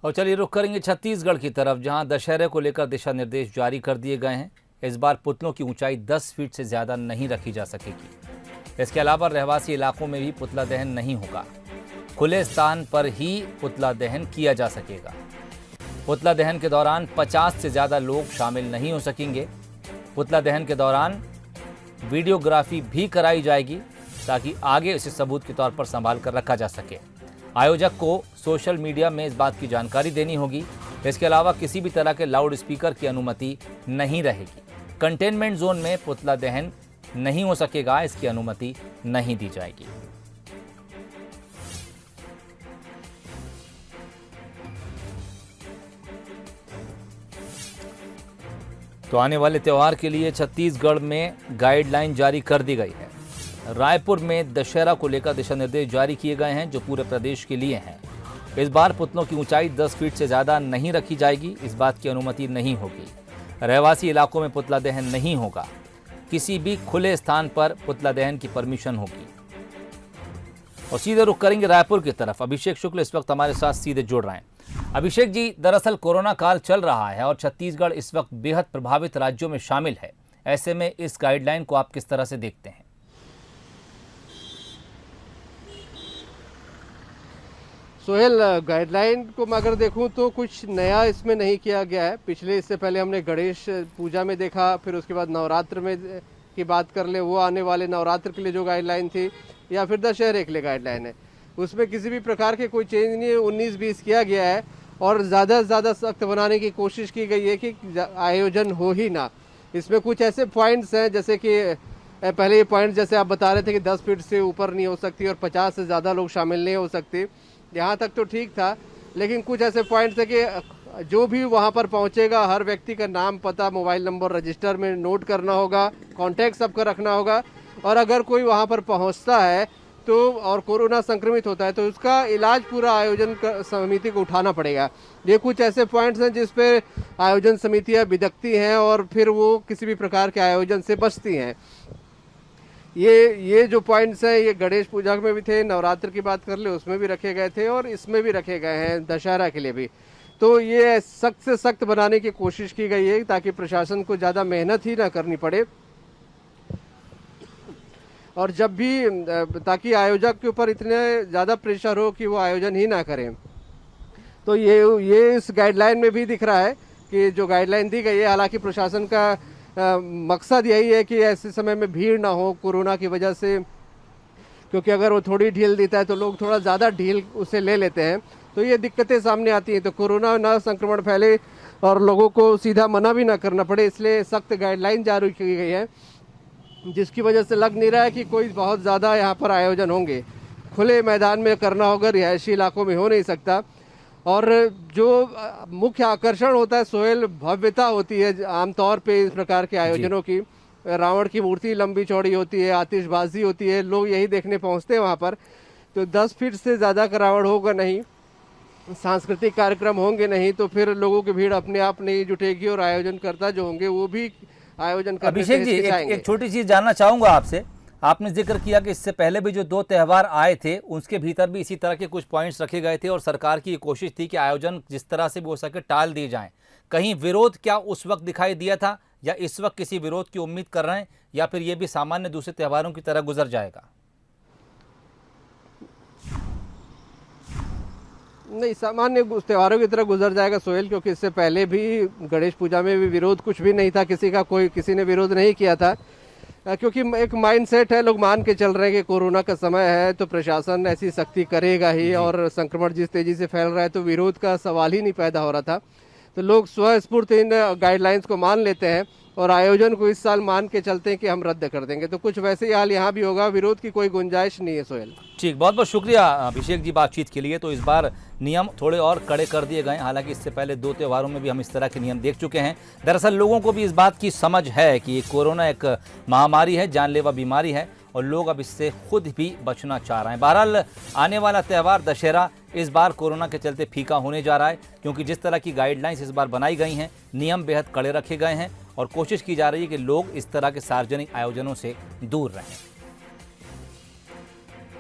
और चलिए रुख करेंगे छत्तीसगढ़ की तरफ, जहां दशहरे को लेकर दिशा निर्देश जारी कर दिए गए हैं। इस बार पुतलों की ऊंचाई 10 फीट से ज़्यादा नहीं रखी जा सकेगी। इसके अलावा रहवासी इलाकों में भी पुतला दहन नहीं होगा। खुले स्थान पर ही पुतला दहन किया जा सकेगा। पुतला दहन के दौरान 50 से ज़्यादा लोग शामिल नहीं हो सकेंगे। पुतला दहन के दौरान वीडियोग्राफी भी कराई जाएगी ताकि आगे इसे सबूत के तौर पर संभाल कर रखा जा सके। आयोजक को सोशल मीडिया में इस बात की जानकारी देनी होगी। इसके अलावा किसी भी तरह के लाउड स्पीकर की अनुमति नहीं रहेगी। कंटेनमेंट जोन में पुतला दहन नहीं हो सकेगा, इसकी अनुमति नहीं दी जाएगी। तो आने वाले त्यौहार के लिए छत्तीसगढ़ में गाइडलाइन जारी कर दी गई है। रायपुर में दशहरा को लेकर दिशा निर्देश जारी किए गए हैं जो पूरे प्रदेश के लिए हैं। इस बार पुतलों की ऊंचाई 10 फीट से ज़्यादा नहीं रखी जाएगी। इस बात की अनुमति नहीं होगी। रहवासी इलाकों में पुतला दहन नहीं होगा। किसी भी खुले स्थान पर पुतला दहन की परमिशन होगी। और सीधे रुख करेंगे रायपुर की तरफ। अभिषेक शुक्ल इस वक्त हमारे साथ सीधे जुड़ रहे हैं। अभिषेक जी, दरअसल कोरोना काल चल रहा है और छत्तीसगढ़ इस वक्त बेहद प्रभावित राज्यों में शामिल है। ऐसे में इस गाइडलाइन को आप किस तरह से देखते हैं? सोहेल, गाइडलाइन को मैं अगर देखूं तो कुछ नया इसमें नहीं किया गया है। पिछले इससे पहले हमने गणेश पूजा में देखा, फिर उसके बाद नवरात्र में की बात कर ले, वो आने वाले नवरात्र के लिए जो गाइडलाइन थी, या फिर दशहरे के लिए गाइडलाइन है, उसमें किसी भी प्रकार के कोई चेंज नहीं है। 19-20 किया गया है और ज़्यादा से ज़्यादा सख्त बनाने की कोशिश की गई है कि आयोजन हो ही ना। इसमें कुछ ऐसे पॉइंट्स हैं जैसे कि पहले ये पॉइंट जैसे आप बता रहे थे कि 10 फीट से ऊपर नहीं हो सकती और 50 से ज़्यादा लोग शामिल नहीं हो सकते, यहाँ तक तो ठीक था। लेकिन कुछ ऐसे पॉइंट्स है कि जो भी वहाँ पर पहुँचेगा हर व्यक्ति का नाम, पता, मोबाइल नंबर रजिस्टर में नोट करना होगा, कॉन्टैक्ट सबका रखना होगा। और अगर कोई वहाँ पर पहुँचता है तो और कोरोना संक्रमित होता है तो उसका इलाज पूरा आयोजन समिति को उठाना पड़ेगा। ये कुछ ऐसे पॉइंट्स हैं जिस पे आयोजन समितियाँ बिदकती हैं और फिर वो किसी भी प्रकार के आयोजन से बचती हैं। ये जो पॉइंट्स हैं ये गणेश पूजा में भी थे, नवरात्र की बात कर ले उसमें भी रखे गए थे और इसमें भी रखे गए हैं दशहरा के लिए भी। तो ये सख्त से सख्त बनाने की कोशिश की गई है ताकि प्रशासन को ज़्यादा मेहनत ही ना करनी पड़े और जब भी ताकि आयोजक के ऊपर इतने ज़्यादा प्रेशर हो कि वो आयोजन ही ना करें। तो ये इस गाइडलाइन में भी दिख रहा है कि जो गाइडलाइन दी गई है, हालांकि प्रशासन का मकसद यही है कि ऐसे समय में भीड़ ना हो कोरोना की वजह से, क्योंकि अगर वो थोड़ी ढील देता है तो लोग थोड़ा ज़्यादा ढील उसे ले लेते हैं, तो ये दिक्कतें सामने आती हैं। तो कोरोना ना संक्रमण फैले और लोगों को सीधा मना भी ना करना पड़े, इसलिए सख्त गाइडलाइन जारी की गई है, जिसकी वजह से लग नहीं रहा है कि कोई बहुत ज़्यादा यहाँ पर आयोजन होंगे। खुले मैदान में करना होगा, रिहायशी इलाकों में हो नहीं सकता। और जो मुख्य आकर्षण होता है सोहेल, भव्यता होती है आमतौर पे इस प्रकार के आयोजनों की। रावण की मूर्ति लंबी चौड़ी होती है, आतिशबाजी होती है, लोग यही देखने पहुंचते हैं वहां पर। तो 10 फीट से ज़्यादा का रावण होगा नहीं, सांस्कृतिक कार्यक्रम होंगे नहीं, तो फिर लोगों की भीड़ अपने आप नहीं जुटेगी और आयोजनकर्ता जो होंगे वो भी आयोजन करने अभिषेक जी, एक छोटी चीज़ जानना चाहूँगा आपसे। आपने जिक्र किया कि इससे पहले भी जो 2 त्यौहार आए थे उसके भीतर भी इसी तरह के कुछ पॉइंट्स रखे गए थे और सरकार की ये कोशिश थी कि आयोजन जिस तरह से भी हो सके टाल दिए जाएं। कहीं विरोध क्या उस वक्त दिखाई दिया था या इस वक्त किसी विरोध की उम्मीद कर रहे हैं, या फिर ये भी सामान्य दूसरे त्योहारों की तरह गुजर जाएगा? नहीं, सामान्य त्योहारों की तरह गुजर जाएगा सोहेल, क्योंकि इससे पहले भी गणेश पूजा में भी विरोध कुछ भी नहीं था, किसी ने विरोध नहीं किया था, क्योंकि एक माइंडसेट है, लोग मान के चल रहे हैं कि कोरोना का समय है तो प्रशासन ऐसी सख्ती करेगा ही, और संक्रमण जिस तेजी से फैल रहा है तो विरोध का सवाल ही नहीं पैदा हो रहा था। तो लोग स्वस्फूर्त इन गाइडलाइंस को मान लेते हैं और आयोजन को इस साल मान के चलते हैं कि हम रद्द कर देंगे। तो कुछ वैसे ही हाल यहाँ भी होगा, विरोध की कोई गुंजाइश नहीं है सोहेल। ठीक, बहुत बहुत शुक्रिया अभिषेक जी बातचीत के लिए। तो इस बार नियम थोड़े और कड़े कर दिए गए, हालांकि इससे पहले 2 त्योहारों में भी हम इस तरह के नियम देख चुके हैं। दरअसल लोगों को भी इस बात की समझ है कि ये कोरोना एक महामारी है, जानलेवा बीमारी है और लोग अब इससे खुद भी बचना चाह रहे हैं। बहरहाल आने वाला त्यौहार दशहरा इस बार कोरोना के चलते फीका होने जा रहा है, क्योंकि जिस तरह की गाइडलाइंस इस बार बनाई गई हैं, नियम बेहद कड़े रखे गए हैं और कोशिश की जा रही है कि लोग इस तरह के सार्वजनिक आयोजनों से दूर रहें।